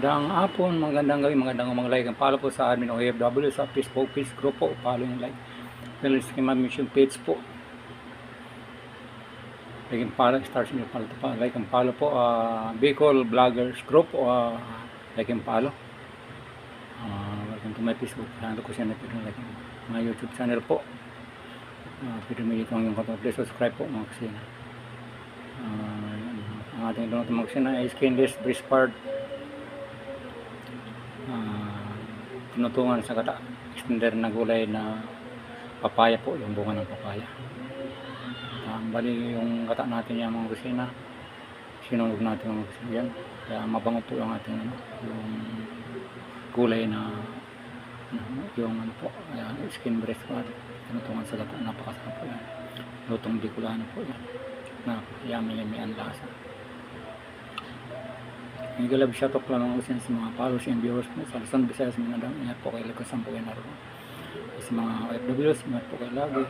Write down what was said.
Magandang hapon, magandang gabi, magandang umaga. Like and follow po sa admin OFW sa Facebook page group po. Follow yung like. Well, sa mission page po. Like and follow, stars nyo follow pa. Like and follow po. Bicol Vloggers Group. Like and follow. Welcome to my Facebook. Hando ko siya na like my YouTube channel po. Pwede mo dito ang yung please subscribe po mga kusina. Ang ating doon mga kusina ay skinless breast part. Tinutungan sa kata extender na gulay na papaya po, yung bunga ng papaya. Bali yung kata natin yung mga kusina, sinunog natin mga kusina yan, kaya mabango po yung ating yung gulay na yung po, skin breast po, tinutungan sa kata, napakasarap po yan, lutong Bicolano po yan, yummy ang lasa. Nag-love shoutout lang mga kusina sa mga followers and viewers po sa Luzon, Visayas, Mindanao. Ingat po kayo, lagkasan po kayo naroon. Sa mga OFWs, ingat po kayo lagi.